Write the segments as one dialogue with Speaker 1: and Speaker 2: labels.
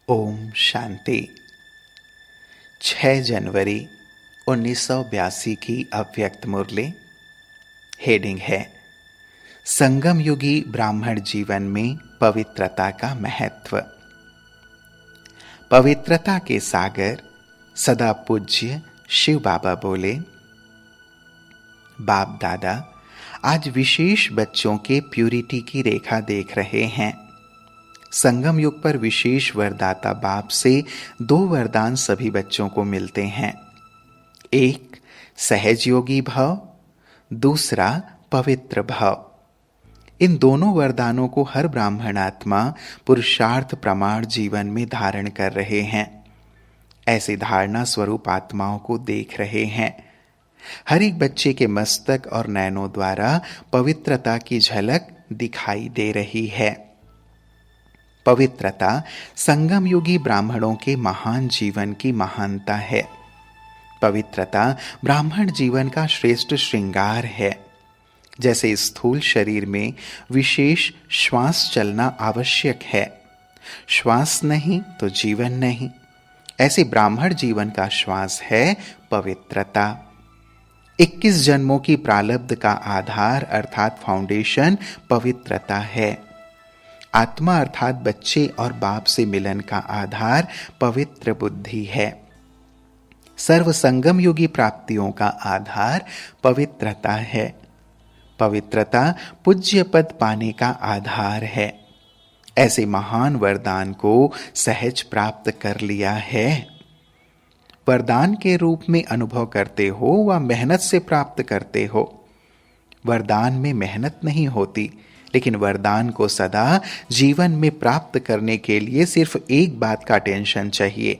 Speaker 1: ओम शांति। 6 जनवरी 1982 की अव्यक्त मुरली। हेडिंग है संगम युगी ब्राह्मण जीवन में पवित्रता का महत्व। पवित्रता के सागर सदा पूज्य शिव बाबा बोले, बाप दादा आज विशेष बच्चों के प्यूरिटी की रेखा देख रहे हैं। संगम युग पर विशेष वरदाता बाप से 2 वरदान सभी बच्चों को मिलते हैं। एक सहज योगी भाव, दूसरा पवित्र भाव। इन दोनों वरदानों को हर ब्राह्मण आत्मा पुरुषार्थ प्रमाण जीवन में धारण कर रहे हैं। ऐसी धारणा स्वरूप आत्माओं को देख रहे हैं। हर एक बच्चे के मस्तक और नयनों द्वारा पवित्रता की झलक दिखाई दे रही है। पवित्रता संगम युगी ब्राह्मणों के महान जीवन की महानता है। पवित्रता ब्राह्मण जीवन का श्रेष्ठ श्रृंगार है। जैसे स्थूल शरीर में विशेष श्वास चलना आवश्यक है, श्वास नहीं तो जीवन नहीं, ऐसे ब्राह्मण जीवन का श्वास है पवित्रता। 21 जन्मों की प्रारब्ध का आधार अर्थात फाउंडेशन पवित्रता है। आत्मा अर्थात बच्चे और बाप से मिलन का आधार पवित्र बुद्धि है। सर्व संगम युगी प्राप्तियों का आधार पवित्रता है। पवित्रता पूज्य पद पाने का आधार है। ऐसे महान वरदान को सहज प्राप्त कर लिया है। वरदान के रूप में अनुभव करते हो व मेहनत से प्राप्त करते हो। वरदान में मेहनत नहीं होती, लेकिन वरदान को सदा जीवन में प्राप्त करने के लिए सिर्फ एक बात का टेंशन चाहिए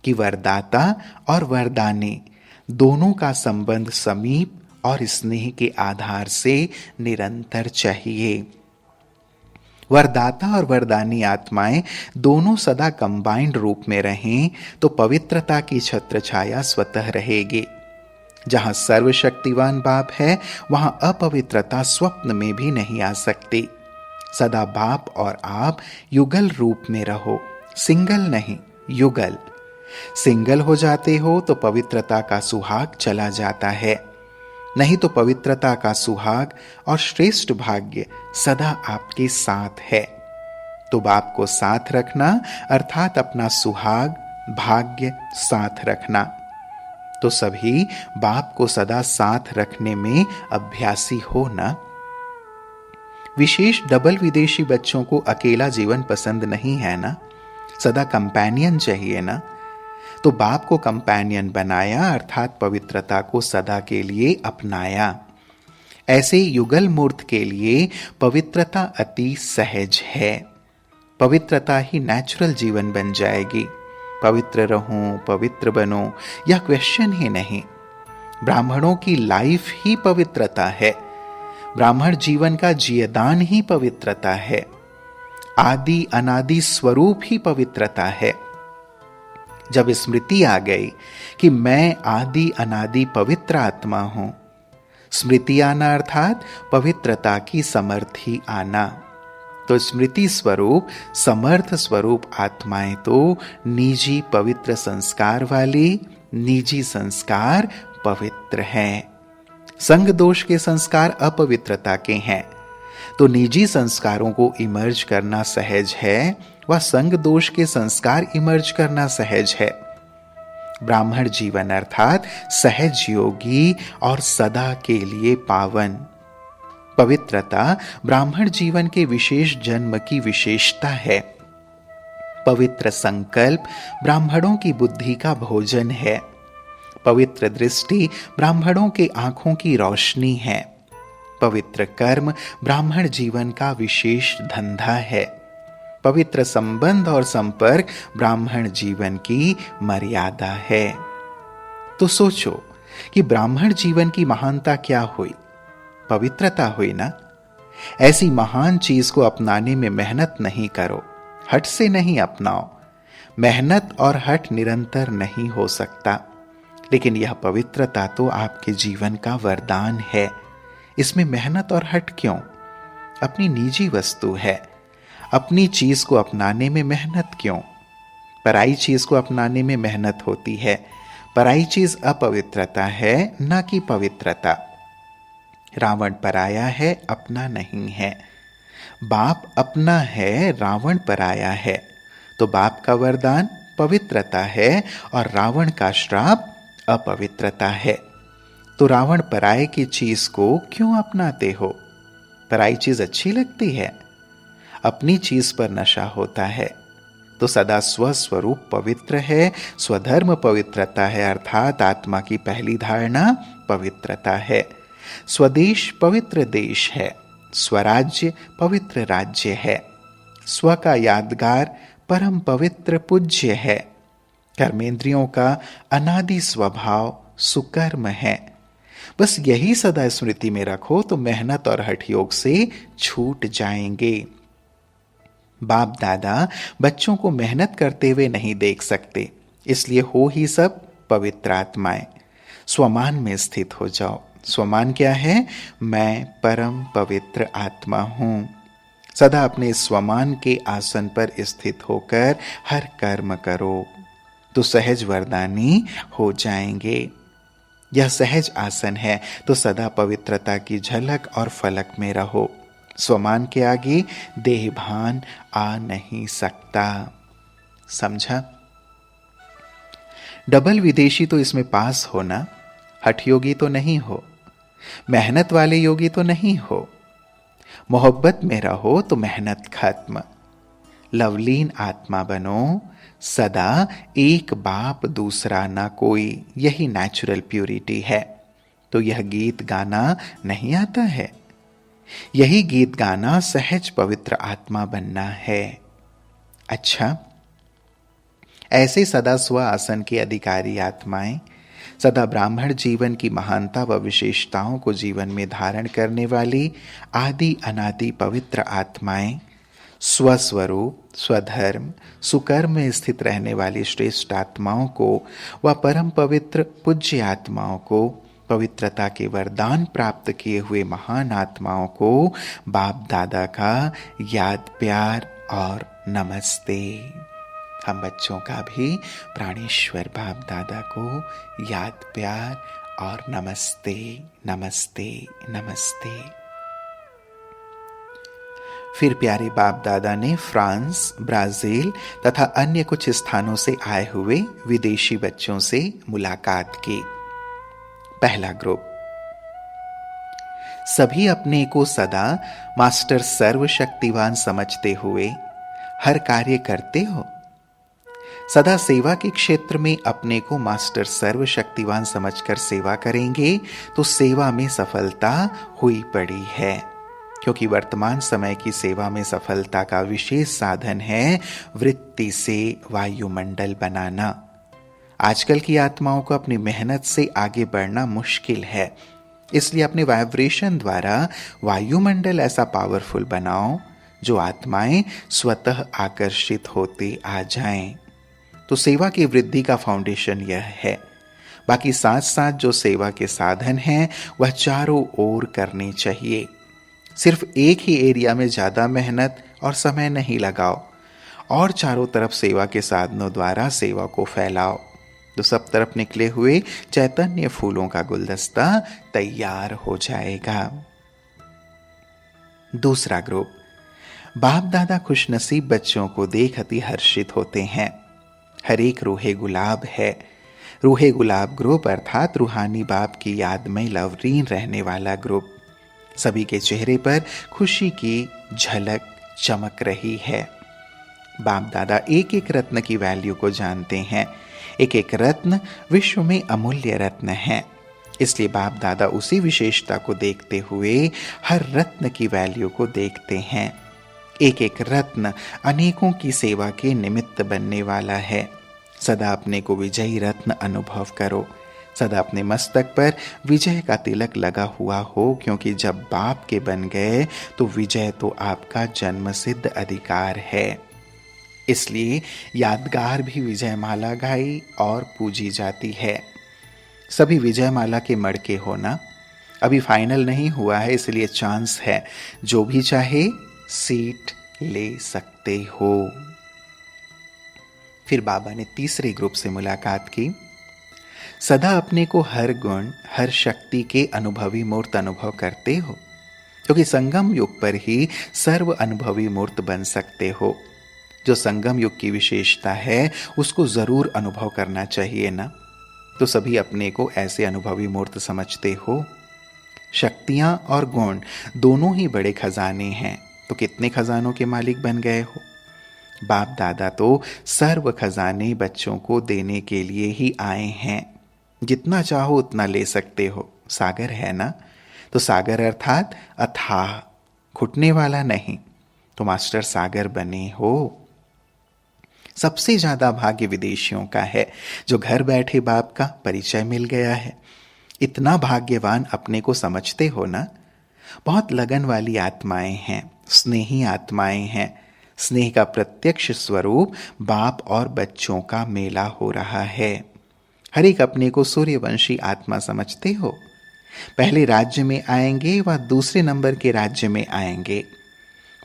Speaker 1: कि वरदाता और वरदानी दोनों का संबंध समीप और स्नेह के आधार से निरंतर चाहिए। वरदाता और वरदानी आत्माएं दोनों सदा कंबाइंड रूप में रहें तो पवित्रता की छत्र छाया स्वतः रहेगी। जहां सर्वशक्तिवान बाप है वहां अपवित्रता स्वप्न में भी नहीं आ सकती। सदा बाप और आप युगल रूप में रहो, सिंगल नहीं युगल। सिंगल हो जाते हो तो पवित्रता का सुहाग चला जाता है, नहीं तो पवित्रता का सुहाग और श्रेष्ठ भाग्य सदा आपके साथ है। तो बाप को साथ रखना अर्थात अपना सुहाग भाग्य साथ रखना। तो सभी बाप को सदा साथ रखने में अभ्यासी हो ना। विशेष डबल विदेशी बच्चों को अकेला जीवन पसंद नहीं है ना, सदा कंपेनियन चाहिए ना। तो बाप को कंपेनियन बनाया अर्थात पवित्रता को सदा के लिए अपनाया। ऐसे युगल मूर्त के लिए पवित्रता अति सहज है। पवित्रता ही नेचुरल जीवन बन जाएगी। पवित्र रहूं, पवित्र बनो, यह क्वेश्चन ही नहीं। ब्राह्मणों की लाइफ ही पवित्रता है। ब्राह्मण जीवन का जीवदान ही पवित्रता है। आदि अनादि स्वरूप ही पवित्रता है। जब स्मृति आ गई कि मैं आदि अनादि पवित्र आत्मा हूं, स्मृति आना अर्थात पवित्रता की समर्थी आना, तो स्मृति स्वरूप समर्थ स्वरूप आत्माएं तो निजी पवित्र संस्कार वाली, निजी संस्कार पवित्र हैं। संग दोष के संस्कार अपवित्रता के हैं। तो निजी संस्कारों को इमर्ज करना सहज है व संग दोष के संस्कार इमर्ज करना सहज है। ब्राह्मण जीवन अर्थात सहज योगी और सदा के लिए पावन। पवित्रता ब्राह्मण जीवन के विशेष जन्म की विशेषता है। पवित्र संकल्प ब्राह्मणों की बुद्धि का भोजन है। पवित्र दृष्टि ब्राह्मणों के आंखों की रोशनी है। पवित्र कर्म ब्राह्मण जीवन का विशेष धंधा है। पवित्र संबंध और संपर्क ब्राह्मण जीवन की मर्यादा है। तो सोचो कि ब्राह्मण जीवन की महानता क्या हुई? पवित्रता हुई ना। ऐसी महान चीज को अपनाने में मेहनत नहीं करो, हट से नहीं अपनाओ। मेहनत और हट निरंतर नहीं हो सकता, लेकिन यह पवित्रता तो आपके जीवन का वरदान है। इसमें मेहनत और हट क्यों? अपनी निजी वस्तु है, अपनी चीज को अपनाने में मेहनत क्यों? पराई चीज को अपनाने में मेहनत होती है। पराई चीज अपवित्रता है, न कि पवित्रता। रावण पराया है, अपना नहीं है। बाप अपना है, रावण पराया है। तो बाप का वरदान पवित्रता है और रावण का श्राप अपवित्रता है। तो रावण पराये की चीज को क्यों अपनाते हो? पराई चीज अच्छी लगती है? अपनी चीज पर नशा होता है। तो सदा स्वस्वरूप पवित्र है, स्वधर्म पवित्रता है, अर्थात आत्मा की पहली धारणा पवित्रता है। स्वदेश पवित्र देश है, स्वराज्य पवित्र राज्य है, स्व का यादगार परम पवित्र पूज्य है। कर्मेंद्रियों का अनादि स्वभाव सुकर्म है। बस यही सदा स्मृति में रखो तो मेहनत और हठ योग से छूट जाएंगे। बाप दादा बच्चों को मेहनत करते हुए नहीं देख सकते, इसलिए हो ही सब पवित्र आत्माएं। स्वमान में स्थित हो जाओ। स्वमान क्या है? मैं परम पवित्र आत्मा हूं। सदा अपने स्वमान के आसन पर स्थित होकर हर कर्म करो तो सहज वरदानी हो जाएंगे। यह सहज आसन है तो सदा पवित्रता की झलक और फलक में रहो। स्वमान के आगे देहभान आ नहीं सकता। समझा? डबल विदेशी तो इसमें पास हो ना, हठ योगी तो नहीं हो, मेहनत वाले योगी तो नहीं हो। मोहब्बत में रहो तो मेहनत खत्म। लवलीन आत्मा बनो, सदा एक बाप दूसरा ना कोई, यही नेचुरल प्यूरिटी है। तो यह गीत गाना नहीं आता है? यही गीत गाना सहज पवित्र आत्मा बनना है। अच्छा, ऐसे सदा स्व आसन के अधिकारी आत्माएं, सदा ब्राह्मण जीवन की महानता व विशेषताओं को जीवन में धारण करने वाली आदि अनादि पवित्र आत्माएं, स्वस्वरूप स्वधर्म सुकर्म में स्थित रहने वाली श्रेष्ठ आत्माओं को व परम पवित्र पूज्य आत्माओं को, पवित्रता के वरदान प्राप्त किए हुए महान आत्माओं को बाप दादा का याद प्यार और नमस्ते। हम बच्चों का भी प्राणेश्वर बाप दादा को याद प्यार और नमस्ते नमस्ते नमस्ते। फिर प्यारे बाप दादा ने फ्रांस, ब्राजील तथा अन्य कुछ स्थानों से आए हुए विदेशी बच्चों से मुलाकात की। पहला ग्रुप। सभी अपने को सदा मास्टर सर्वशक्तिवान समझते हुए हर कार्य करते हो। सदा सेवा के क्षेत्र में अपने को मास्टर सर्वशक्तिवान समझकर सेवा करेंगे तो सेवा में सफलता हुई पड़ी है, क्योंकि वर्तमान समय की सेवा में सफलता का विशेष साधन है वृत्ति से वायुमंडल बनाना। आजकल की आत्माओं को अपनी मेहनत से आगे बढ़ना मुश्किल है, इसलिए अपने वाइब्रेशन द्वारा वायुमंडल ऐसा पावरफुल बनाओ जो आत्माएं स्वतः आकर्षित होते आ जाएं। तो सेवा की वृद्धि का फाउंडेशन यह है। बाकी साथ साथ जो सेवा के साधन हैं वह चारों ओर करने चाहिए। सिर्फ एक ही एरिया में ज्यादा मेहनत और समय नहीं लगाओ और चारों तरफ सेवा के साधनों द्वारा सेवा को फैलाओ तो सब तरफ निकले हुए चैतन्य फूलों का गुलदस्ता तैयार हो जाएगा। दूसरा ग्रुप। बाप दादा खुशनसीब बच्चों को देख अति हर्षित होते हैं। हर एक रूहे गुलाब है। रूहे गुलाब ग्रुप अर्थात रूहानी बाप की याद में लवलीन रहने वाला ग्रुप। सभी के चेहरे पर खुशी की झलक चमक रही है। बाप दादा एक एक रत्न की वैल्यू को जानते हैं। एक एक रत्न विश्व में अमूल्य रत्न है, इसलिए बाप दादा उसी विशेषता को देखते हुए हर रत्न की वैल्यू को देखते हैं। एक एक रत्न अनेकों की सेवा के निमित्त बनने वाला है। सदा अपने को विजयी रत्न अनुभव करो। सदा अपने मस्तक पर विजय का तिलक लगा हुआ हो, क्योंकि जब बाप के बन गए तो विजय तो आपका जन्म सिद्ध अधिकार है। इसलिए यादगार भी विजयमाला गाई और पूजी जाती है। सभी विजयमाला के मड़के होना। अभी फाइनल नहीं हुआ है, इसलिए चांस है, जो भी चाहे सीट ले सकते हो। फिर बाबा ने तीसरे ग्रुप से मुलाकात की। सदा अपने को हर गुण हर शक्ति के अनुभवी मूर्त अनुभव करते हो, क्योंकि संगम युग पर ही सर्व अनुभवी मूर्त बन सकते हो। जो संगम युग की विशेषता है उसको जरूर अनुभव करना चाहिए ना। तो सभी अपने को ऐसे अनुभवी मूर्त समझते हो। शक्तियां और गुण दोनों ही बड़े खजाने हैं, तो कितने खजानों के मालिक बन गए हो। बाप दादा तो सर्व खजाने बच्चों को देने के लिए ही आए हैं। जितना चाहो उतना ले सकते हो। सागर है ना, तो सागर अर्थात अथाह, घुटने वाला नहीं। तो मास्टर सागर बने हो। सबसे ज्यादा भाग्य विदेशियों का है, जो घर बैठे बाप का परिचय मिल गया है। इतना भाग्यवान अपने को समझते हो ना। बहुत लगन वाली आत्माएं हैं, स्नेही आत्माएं हैं। स्नेह का प्रत्यक्ष स्वरूप बाप और बच्चों का मेला हो रहा है। हर एक अपने को सूर्यवंशी आत्मा समझते हो। पहले राज्य में आएंगे व दूसरे नंबर के राज्य में आएंगे।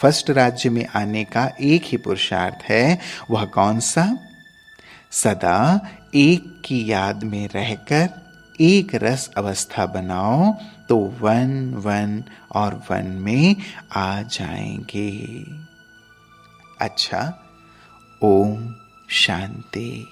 Speaker 1: फर्स्ट राज्य में आने का एक ही पुरुषार्थ है, वह कौन सा? सदा एक की याद में रहकर एक रस अवस्था बनाओ, तो वन वन और वन में आ जाएंगे। अच्छा, ओम शांति।